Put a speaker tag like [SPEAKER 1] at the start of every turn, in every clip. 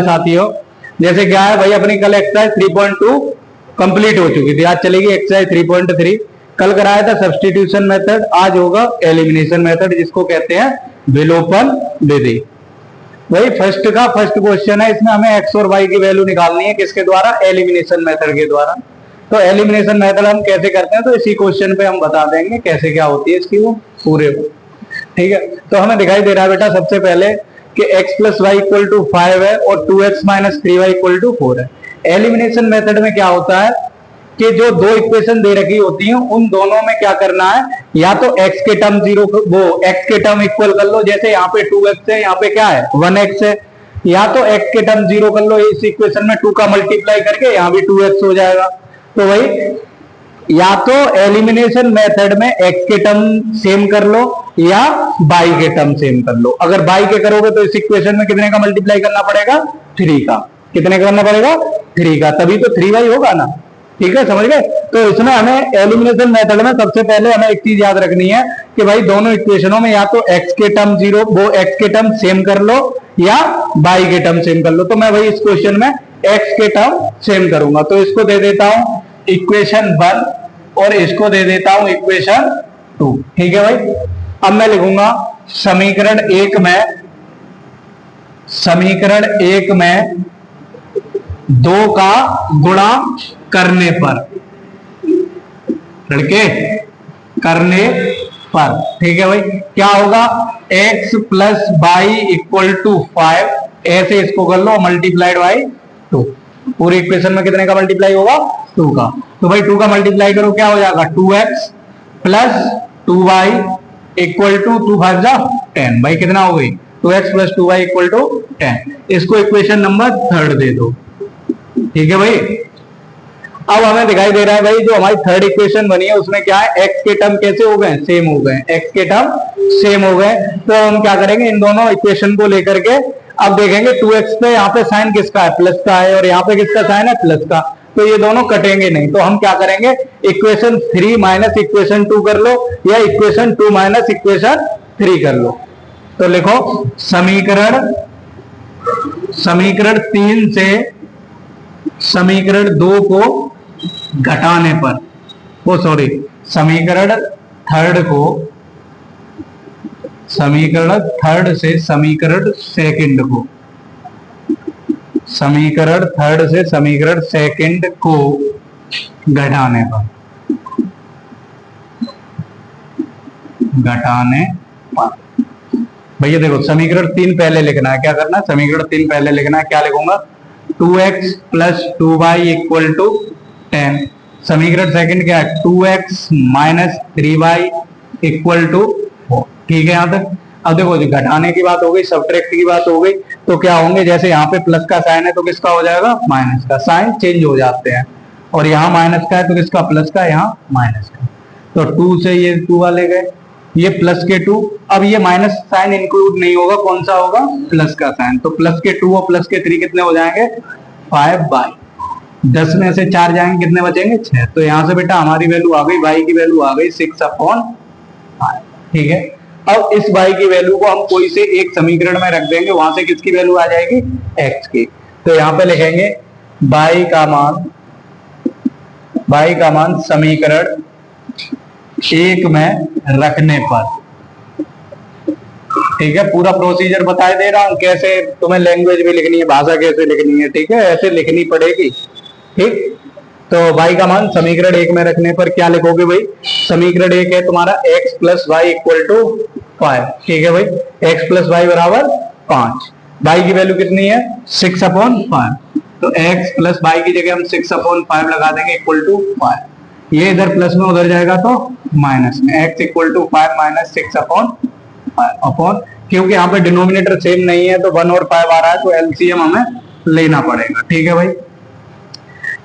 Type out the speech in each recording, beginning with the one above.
[SPEAKER 1] साथियों, जैसे क्या है भाई, अपनी कल एक्सरसाइज 3.2 कंप्लीट हो चुकी थी, आज चलेगी एक्सरसाइज 3.3। कल कराया था सब्स्टिट्यूशन मेथड, आज होगा एलिमिनेशन मेथड, जिसको कहते हैं विलोपन विधि। वही फर्स्ट क्वेश्चन है, इसमें हमें एक्स और वाई की वैल्यू निकालनी है, किसके द्वारा? एलिमिनेशन मेथड के द्वारा। तो एलिमिनेशन मेथड हम कैसे करते हैं, तो इसी क्वेश्चन पे हम बता देंगे कैसे क्या होती है इसकी वो पूरे को। ठीक है, तो हमें दिखाई दे रहा है बेटा सबसे पहले कि x plus y equal to 5 है और 2x minus 3y equal to 4 है। एलिमिनेशन मेथड में क्या होता है कि जो दो इक्वेशन दे रखी होती हैं उन दोनों में क्या करना है, या तो x के टर्म x के टर्म इक्वल कर लो, जैसे यहाँ पे 2x है, यहाँ पे क्या है 1x है, या तो x के टर्म 0 कर लो, इस इक्वेशन में 2 का मल्टीप्लाई करके यहाँ भी 2x हो जाएगा। तो वही या तो एलिमिनेशन मेथड में x के टर्म सेम कर लो या y के टर्म सेम कर लो। अगर y के करोगे तो इस इक्वेशन में कितने का मल्टीप्लाई करना पड़ेगा? 3 का। कितने का करना पड़ेगा? 3 का, तभी तो 3y होगा ना। ठीक है, समझ गए? तो इसमें हमें एलिमिनेशन मेथड में सबसे पहले हमें एक चीज याद रखनी है कि भाई दोनों इक्वेशनों में या तो x के टर्म 0 x के टर्म सेम कर लो या y के टर्म सेम कर लो। तो मैं वही इस क्वेश्चन में x के टर्म सेम करूंगा, तो इसको दे देता हूं इक्वेशन 1 और इसको दे देता हूं इक्वेशन 2। ठीक है भाई, अब मैं लिखूंगा समीकरण 1 में 2 का गुणा करने पर, लड़के करने पर, ठीक है भाई, क्या होगा? x plus y equal to 5, ऐसे इसको कर लो मल्टीप्लाइड बाई 2। पूरी इक्वेशन में कितने का मल्टीप्लाई होगा? 2 का। तो भाई 2 का मल्टीप्लाई करो, क्या हो जाएगा? 2x plus 2y equal to 2 5 जा 10। भाई कितना हो गई? 2x plus 2y equal to 10। इसको इक्वेशन नंबर 3 दे दो। ठीक है भाई, अब हमें दिखाई दे रहा है भाई जो हमारी थर्ड इक्वेशन बनी है उसमें क्या है, x के टर्म कैसे हो गए? सेम हो गए। x के टर्म सेम हो गए, तो हम क्या करेंगे, इन दोनों इक्वेशन को लेकर के अब देखेंगे 2x पे यहाँ पे साइन किसका है? प्लस का है, और यहाँ पे किसका साइन है? प्लस का। तो ये दोनों कटेंगे नहीं, तो हम क्या करेंगे, इक्वेशन 3 माइनस इक्वेशन 2 कर लो या इक्वेशन 2 माइनस इक्वेशन 3 कर लो। तो लिखो समीकरण 3 से समीकरण 2 को घटाने पर, समीकरण थर्ड से समीकरण सेकंड को, समीकरण थर्ड से समीकरण सेकंड को घटाने पर, भैया देखो समीकरण 3 पहले लिखना है, क्या करना है? समीकरण 3 पहले लिखना है, क्या लिखूंगा? 2x plus 2y equal to 10। समीकरण सेकंड क्या है? 2x minus 3y equal to 4। ठीक है यहाँ तक? अब देखो जो घटाने की बात हो गई, सब्ट्रैक्ट की बात हो गई, तो क्या होंगे, जैसे यहाँ पे प्लस का साइन है तो किसका हो जाएगा? माइनस का। साइन चेंज हो जाते हैं, और यहाँ माइनस का है तो किसका? प्लस का, यहाँ माइनस का। तो 2 से ये 2 वाले गए, ये प्लस के 2, अब ये माइनस साइन इंक्लूड नहीं होगा, कौन सा होगा? प्लस का साइन। तो प्लस के 2 और प्लस के 3 कितने हो जाएंगे? 5/10 में से 4 जाएंगे, कितने बचेंगे? 6। तो यहां से बेटा हमारी वैल्यू आ गई, y की वैल्यू आ गई 6/5। ठीक है, अब इस y की वैल्यू को हम कोई से एक समीकरण में रख देंगे, वहां से किसकी वैल्यू आ जाएगी? x की। तो यहाँ पे लिखेंगे y का मान समीकरण 1 में रखने पर। ठीक है, पूरा प्रोसीजर बता दे रहा हूं, कैसे तुम्हें लैंग्वेज भी लिखनी है, भाषा कैसे लिखनी है। ठीक है, ऐसे लिखनी पड़ेगी। ठीक, तो y का मान समीकरण 1 में रखने पर क्या लिखोगे भाई? समीकरण 1 है तुम्हारा x plus y equal to 5। ठीक है भाई, x प्लस वाई बराबर 5। y की वैल्यू कितनी है? 6/5। तो x प्लस वाई की जगह हम 6/5 लगा देंगे इक्वल टू 5। ये इधर प्लस में उधर जाएगा तो माइनस में, x इक्वल टू 5 माइनस 6/5 क्योंकि यहाँ पे डिनोमिनेटर सेम नहीं है तो 1 और 5 आ रहा है, तो एलसीएम हमें लेना पड़ेगा। ठीक है भाई,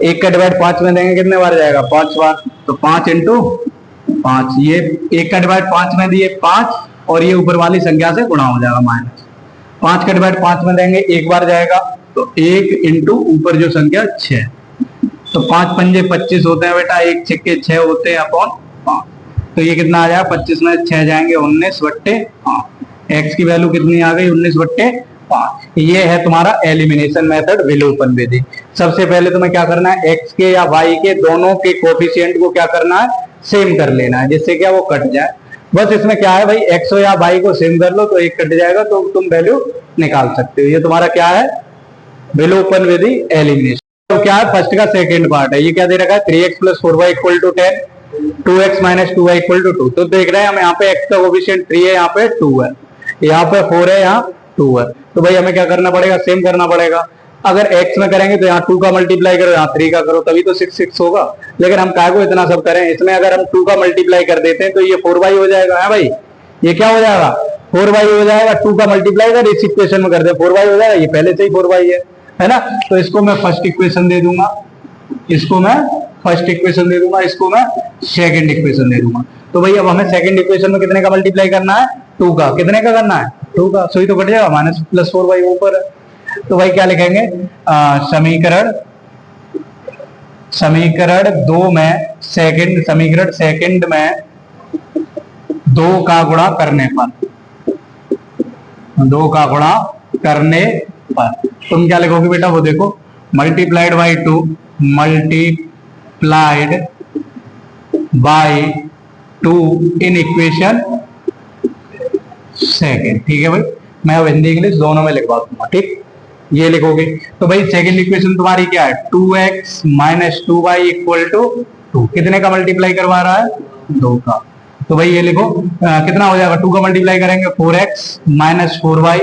[SPEAKER 1] 1 का डिवाइड 5 में देंगे, कितने बार जाएगा? 5 बार। तो 5 इंटू 5, ये 1 का डिवाइड 5 में दिए 5, और ये ऊपर वाली संख्या से गुणा हो जाएगा माइनस। 5 का डिवाइड 5 में देंगे, 1 बार जाएगा, तो 1 इंटू ऊपर जो संख्या 6। तो 5 पंजे 25 होते हैं बेटा, 1 छक्के 6 होते हैं अपॉन 5। तो ये कितना आ जाएगा? 25 में 6 जाएंगे 19/5। x की वैल्यू कितनी आ गई? 19/5। 5। ये है तुम्हारा एलिमिनेशन मेथड, विलोपन विधि। सबसे पहले तुम्हें क्या करना है, एक्स के या वाई के दोनों के कोफिशिएंट को क्या करना है, सेम कर लेना है, जिससे क्या वो कट जाए। बस इसमें क्या है भाई, एक्स या वाई को सेम कर लो तो एक कट जाएगा, तो तुम वैल्यू निकाल सकते हो। ये तुम्हारा क्या है, विलोपन विधि, एलिमिनेशन। तो क्या है, फर्स्ट का सेकंड पार्ट है, ये क्या दे रखा है, 3x + 4y = 10, 2x - 2y = 2। तो देख रहे हैं हम यहाँ पे x का कोफिशिएंट 3 है, यहाँ पे 2 है, यहाँ पे 4 है, यहाँ 2 है। तो भाई हमें क्या करना पड़ेगा, सेम करना पड़ेगा। अगर x में करेंगे तो यहाँ 2 का मल्टीप्लाई करो, यहाँ 3 का करो, तभी तो 6 होगा। लेकिन हम काय को इतना सब करें, इसमें अगर हम 2 का मल्टीप्लाई कर देते हैं तो ये 4y हो जाएगा। है भाई, ये क्या हो जाएगा, 4y हो जाएगा। 2 का मल्टीप्लाई कर इस इक्वेशन में कर दे, 4y हो जाएगा। ये पहले से ही 4y है ना। तो इसको मैं फर्स्ट इक्वेशन दे दूंगा, इसको मैं फर्स्ट इक्वेशन दे दूंगा, इसको मैं सेकंड इक्वेशन दे दूंगा। तो भाई अब हमें सेकंड इक्वेशन में कितने का मल्टीप्लाई करना है, 2 का। कितने का करना है, 2 का। सो ही तो कट जाएगा, -+4y ऊपर है। तो भाई क्या लिखेंगे, समीकरण 2 में समीकरण सेकंड में 2 का गुणा करने पर, 2 का गुणा करने पर तुम क्या लिखोगे बेटा, वो देखो, multiplied by 2 in equation second. ठीक है भाई, मैं अब हिंदी इंग्लिश दोनों में लिखवा दूंगा। ठीक, ये लिखोगे। तो भाई सेकंड इक्वेशन तुम्हारी क्या है, 2x - 2y = 2। कितने का मल्टीप्लाई करवा रहा है, 2 का। तो भाई ये लिखो, कितना हो जाएगा, 2 का मल्टीप्लाई करेंगे 4x - 4y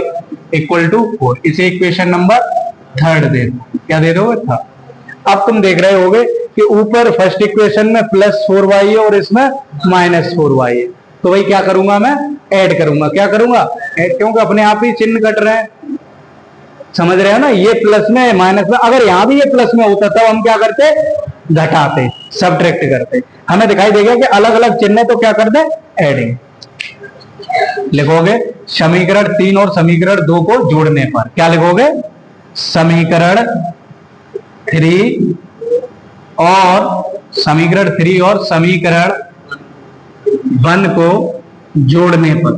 [SPEAKER 1] = 4। इसे इक्वेशन नंबर थर्ड दे दो। क्या दे दोगे, थर्ड। अब तुम देख रहे होगे कि ऊपर फर्स्ट इक्वेशन में +4y है और इसमें -4y है। तो भाई क्या करूंगा, मैं ऐड करूंगा। क्या करूंगा, ऐड, क्योंकि अपने आप ही चिन्ह कट रहे हैं। समझ रहे हो ना, ये प्लस में माइनस में, अगर यहां भी ये प्लस में होता तब हम क्या करते, घटाते, सब्ट्रैक्ट करते। हमें दिखाई देगा कि अलग अलग चिन्ह, तो क्या कर दे, एडिंग। लिखोगे समीकरण 3 और समीकरण 2 को जोड़ने पर। क्या लिखोगे, समीकरण 3 और समीकरण 1 को जोड़ने पर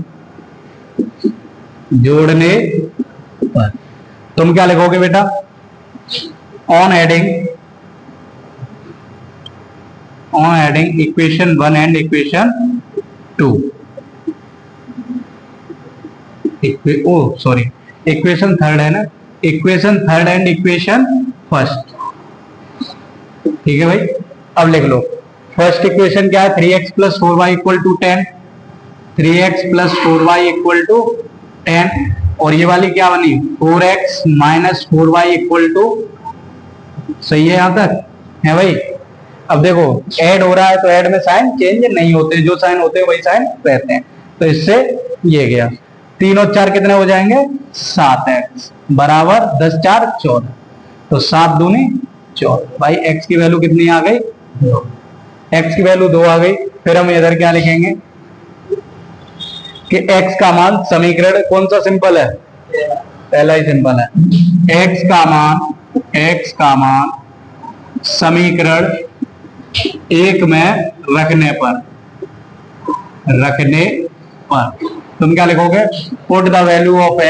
[SPEAKER 1] तुम क्या लिखोगे बेटा, on adding equation 1 and equation 2, equation third है ना, equation third and equation first. ठीक है भाई, अब लिख लो। फर्स्ट इक्वेशन क्या है, 3x + 4y = 10, 3x + 4y = 10। और ये वाली क्या बनी, 4x - 4y = सही है, यहां तक है भाई। अब देखो ऐड हो रहा है तो ऐड में साइन चेंज नहीं होते, जो साइन होते हैं वही साइन रहते हैं। तो इससे ये गया, 3 और 4 कितने हो जाएंगे, 7x बराबर 10 × 4 = 14। तो 7 दूनी 14। भाई x की वैल्यू कितनी आ गई, 2। x की वैल्यू 2 आ गई। फिर हम इधर क्या लिखेंगे कि x का मान, समीकरण कौन सा सिंपल है, पहला ही सिंपल है। x का मान समीकरण 1 में रखने पर तुम क्या लिखोगे, put the value of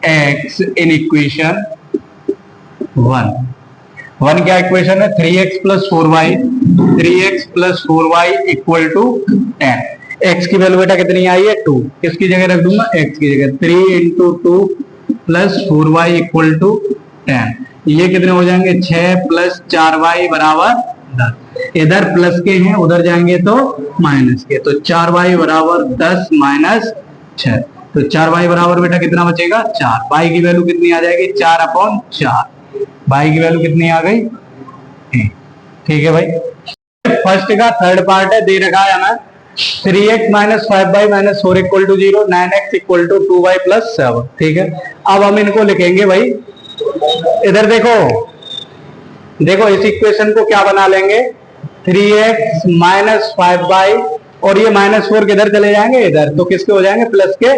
[SPEAKER 1] x in equation 1 क्या इक्वेशन है, 3x + 4y = 10। x की वैल्यू बेटा कितनी आई है, 2। किसकी जगह रख दूंगा, x की जगह। 3 × 2 + 4y = 10। ये कितने हो जाएंगे, 6 + 4y = 10। इधर प्लस के हैं, उधर जाएंगे तो माइनस के। तो 4y = 10 - 6। तो 4y बराबर बेटा कितना बचेगा, 4। y की वैल्यू कितनी आ जाएगी, 4/4। y की वैल्यू कितनी आ गई, ठीक है भाई। फर्स्ट का थर्ड पार्ट है, दे रखा है हमें 3x - 5y - 4 = 0, 9x = 2y + 7। ठीक है, अब हम इनको लिखेंगे भाई, इधर देखो इस इक्वेशन को क्या बना लेंगे, 3x - 5y और ये -4 किधर चले जाएंगे, इधर। तो किसके हो जाएंगे, प्लस के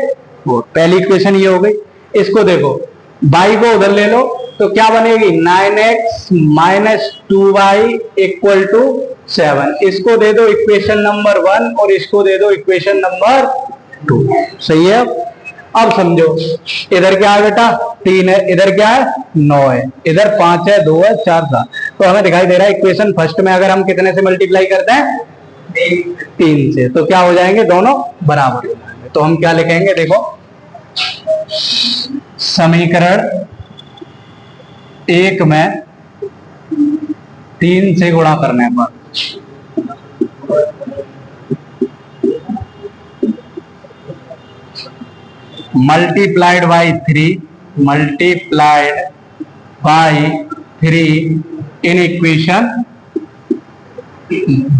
[SPEAKER 1] 4। पहली इक्वेशन ये हो गई। इसको देखो, y को उधर ले लो तो क्या बनेगी, 9x - 2y = 7। इसको दे दो इक्वेशन नंबर 1 और इसको दे दो इक्वेशन नंबर 2। सही है। अब समझो, इधर क्या है बेटा 3 है, इधर क्या है 9 है, इधर 5 है, 2 है, 4 था। तो हमें दिखाई दे रहा है इक्वेशन फर्स्ट में अगर हम कितने से मल्टीप्लाई करते हैं 3 से, तो क्या हो जाएंगे दोनों बराबर हो जाएंगे। तो हम क्या लिखेंगे देखो, समीकरण 1 में 3 से गुणा करने पर मल्टीप्लाइड बाई 3 इन इक्वेशन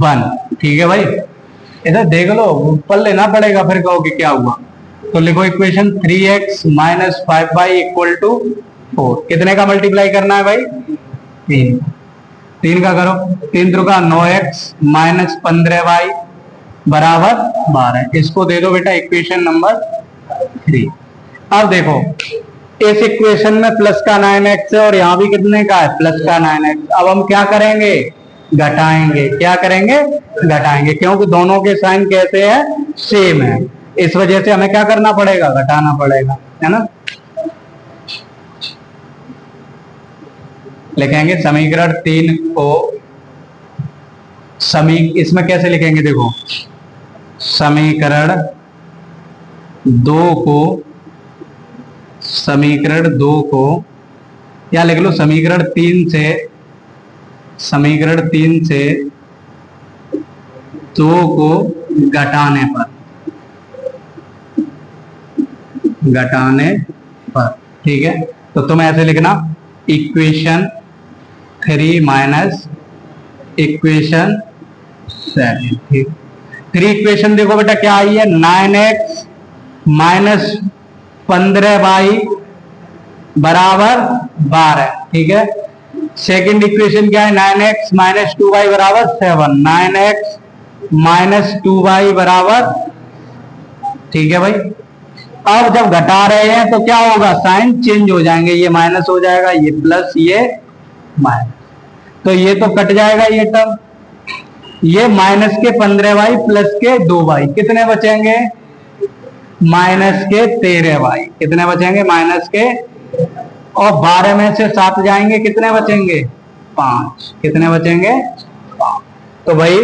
[SPEAKER 1] 1। ठीक है भाई, इधर देख लो, ऊपर लेना पड़ेगा फिर कहोगे क्या हुआ। तो लिखो equation 3x minus 5y equal to 4। कितने का मल्टीप्लाई करना है भाई 3 का करो, 3 त्रिका 9x माइनस 15y बराबर 12। इसको दे दो बेटा इक्वेशन नंबर 3। अब देखो इस इक्वेशन में प्लस का 9x है और यहां भी कितने का है प्लस का 9x। अब हम क्या करेंगे घटाएंगे, क्या करेंगे घटाएंगे, क्योंकि दोनों के साइन कैसे हैं सेम है, इस वजह से हमें क्या करना पड़ेगा घटाना पड़ेगा, है ना। लिखेंगे समीकरण 3 को इसमें कैसे लिखेंगे देखो, समीकरण 2 को या लिख लो समीकरण 3 से 2 को घटाने पर ठीक है। तो तुम ऐसे लिखना इक्वेशन 3 माइनस इक्वेशन 7। ठीक, 3 इक्वेशन देखो बेटा क्या आई है 9x माइनस 15y बराबर 12। ठीक है, सेकंड इक्वेशन क्या है 9x माइनस 2y बराबर 7। 9x माइनस 2y बराबर, ठीक है भाई। अब जब घटा रहे हैं तो क्या होगा साइन चेंज हो जाएंगे, ये माइनस हो जाएगा, ये प्लस, ये माइनस, तो ये तो कट जाएगा ये टर्म, ये माइनस के 15y प्लस के 2y कितने बचेंगे माइनस के 13y। कितने बचेंगे माइनस के, और 12 में से 7 जाएंगे कितने बचेंगे 5। कितने बचेंगे 5। तो भाई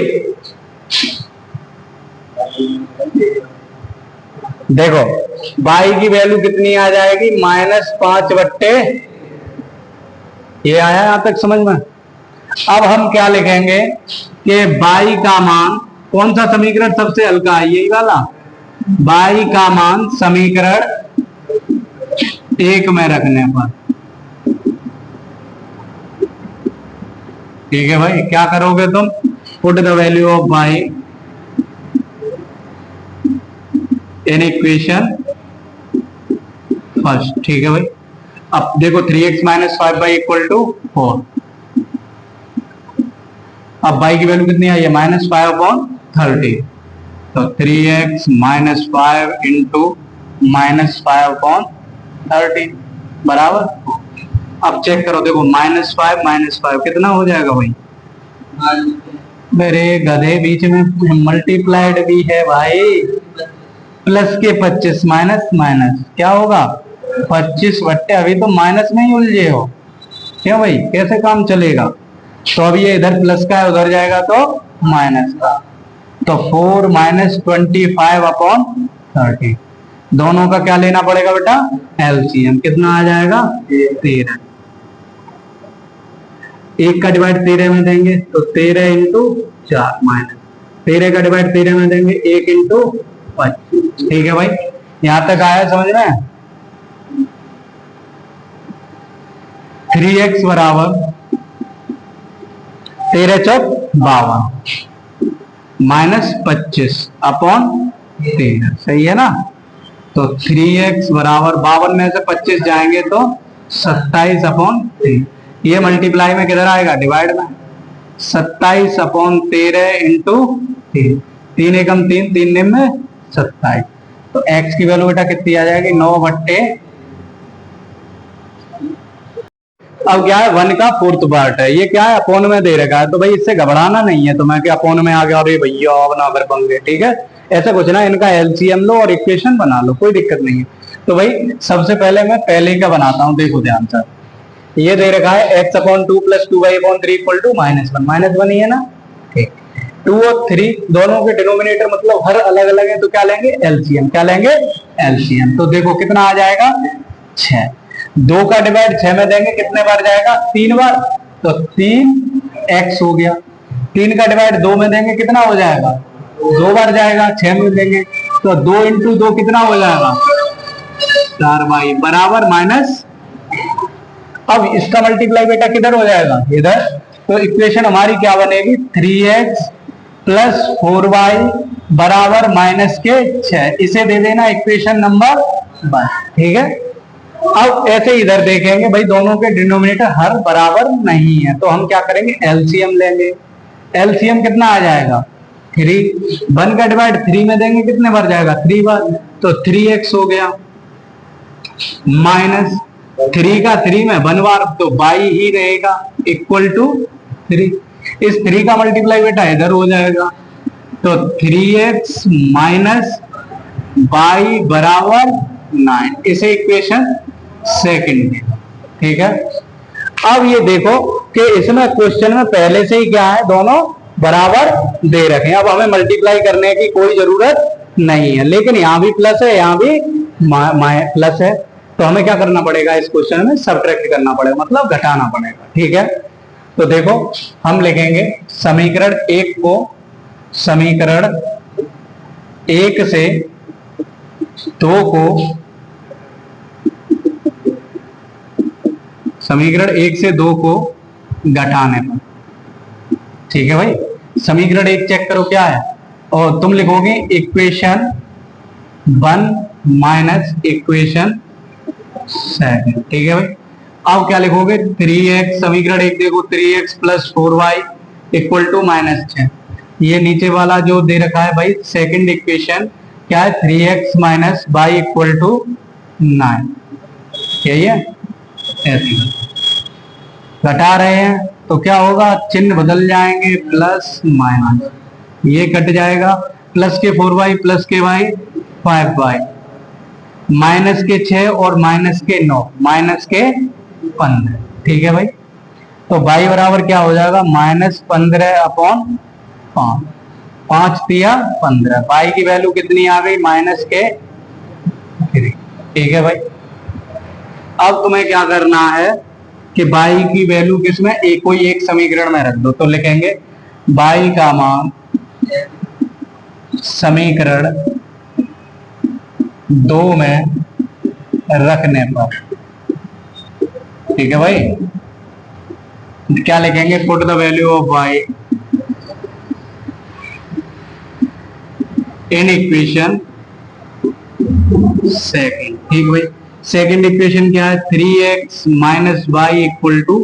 [SPEAKER 1] देखो y की वैल्यू कितनी आ जाएगी -5 बट्टे, ये आया यहां तक समझ में। अब हम क्या लिखेंगे कि y का मान, कौन सा समीकरण सबसे हल्का है यही वाला, y का मान समीकरण 1 में रखने पर। ठीक है भाई, क्या करोगे तुम, put the value of y in equation first. ठीक है भाई, अब देखो 3x minus 5y equal to 4। अब y की वैल्यू कितनी आई है -5/30। तो 3x माइनस 5 इंटू -5/30 बराबर। अब चेक करो देखो -5 कितना हो जाएगा भाई, मेरे गधे बीच में मल्टीप्लाइड भी है भाई, प्लस के 25 माइनस माइनस क्या होगा 25 बट्टे, अभी तो माइनस में ही उलझे हो, क्यों भाई कैसे काम चलेगा। तो अब ये इधर प्लस का है उधर जाएगा तो माइनस का, तो 4 माइनस 25/30। दोनों का क्या लेना पड़ेगा बेटा एलसीएम, कितना आ जाएगा 13। एक का डिवाइड 13 में देंगे तो 13 इंटू 4 माइनस 13 का डिवाइड 13 में देंगे 1 इंटू 25। ठीक है भाई, यहां तक आया समझ में। 3x बराबर 13 चौक 52 माइनस 25/13। सही है ना। तो 3x बराबर 52 में से 25 जाएंगे तो 27/3। ये मल्टीप्लाई में किधर आएगा डिवाइड में, 27/13 इंटू 3 एकम 3 3 निम में 27। तो x की वैल्यू बेटा कितनी आ जाएगी 9 बट्टे, अब क्या है 1 का 4th पार्ट है, ये क्या है अपोन में दे रखा है, तो भाई इससे घबराना नहीं है, तो मैं क्या अपोन में आ गया अरे भैया अब ना कर पाएंगे। ठीक है, ऐसा कुछ ना, इनका एलसीएम लो और इक्वेशन बना लो, कोई दिक्कत नहीं है। तो भाई सबसे पहले मैं पहले का बनाता हूं, देखो ध्यान से। ये दे रखा है x अपॉन 2 प्लस 2y अपॉन 3 इक्वल टू -1 ही है ना, ठीक। 2 और 3 दोनों के डिनोमिनेटर मतलब हर अलग अलग है, तो क्या लेंगे एलसीएम, क्या लेंगे एलसीएम। तो देखो कितना आ जाएगा 6। 2 का डिवाइड 6 में देंगे कितने बार जाएगा 3 बार, तो 3x हो गया। 3 का डिवाइड 2 में देंगे कितना हो जाएगा 2 बार जाएगा, 6 में देंगे तो 2 इंटू 2 कितना हो जाएगा 4y बराबर माइनस। अब इसका मल्टीप्लाई बेटा किधर हो जाएगा इधर, तो इक्वेशन हमारी क्या बनेगी 3x प्लस 4y बराबर माइनस के 6, इसे दे देना इक्वेशन नंबर 1, ठीक है। अब ऐसे इधर देखेंगे भाई दोनों के डिनोमिनेटर हर बराबर नहीं है, तो हम क्या करेंगे एलसीएम लेंगे। एलसीएम कितना आ जाएगा 3। 1 का डिवाइड 3 में देंगे कितने बार जाएगा 3 बार, तो 3x हो गया माइनस 3 का 3 में 1 बार तो y ही रहेगा इक्वल टू 3। इस 3 का मल्टीप्लाई बेटा इधर हो जाएगा, तो 3x माइनस y बराबर 9, इसे इक्वेशन सेकंड, ठीक है। अब ये देखो कि इसमें क्वेश्चन में पहले से ही क्या है दोनों बराबर दे रखे हैं, अब हमें मल्टीप्लाई करने की कोई जरूरत नहीं है, लेकिन यहां भी प्लस है यहां भी प्लस है, तो हमें क्या करना पड़ेगा इस क्वेश्चन में सब्ट्रैक्ट करना पड़ेगा, मतलब घटाना पड़ेगा, ठीक है। तो देखो हम लिखेंगे समीकरण 1 को समीकरण 1 से 2 को, समीकरण 1 से 2 को घटाने पर, ठीक है भाई। समीकरण 1 चेक करो क्या है, और तुम लिखोगे इक्वेशन 1 माइनस इक्वेशन 7, ठीक है भाई। अब क्या लिखोगे 3x, समीकरण 1 देखो 3x plus 4y equal to -6। ये नीचे वाला जो दे रखा है भाई सेकंड इक्वेशन क्या है 3x minus y equal to 9, यही है। ऐसे घटा रहे हैं तो क्या होगा चिन्ह बदल जाएंगे प्लस माइनस, ये कट जाएगा, प्लस के 4y प्लस के y 5y, माइनस के 6 और माइनस के 9 माइनस के 15, ठीक है भाई। तो y बराबर क्या हो जाएगा -15 अपॉन 5, 5 तिया 15, y की वैल्यू कितनी आ गई माइनस के 3, ठीक है भाई। अब तुम्हें क्या करना है कि y की वैल्यू किसमें कोई एक समीकरण में रख दो, तो लिखेंगे y का मान समीकरण 2 में रखने पर, ठीक है भाई। क्या लिखेंगे put the value of y in equation second, ठीक भाई। सेकंड इक्वेशन क्या है 3x minus y equal to,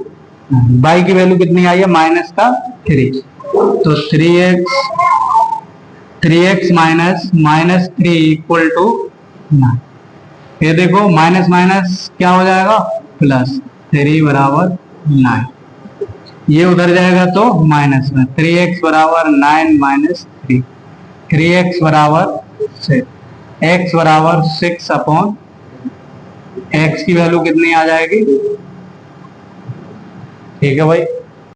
[SPEAKER 1] y की वैल्यू कितनी आई है माइनस का 3, तो 3x माइनस -3 इक्वल टू 9। ये देखो माइनस माइनस क्या हो जाएगा प्लस, 3 बराबर 9, ये उधर जाएगा तो माइनस में, 3x बराबर 9 माइनस 3, 3x बराबर 6, x बराबर 6 अपॉन x की वैल्यू कितनी आ जाएगी, ठीक है भाई।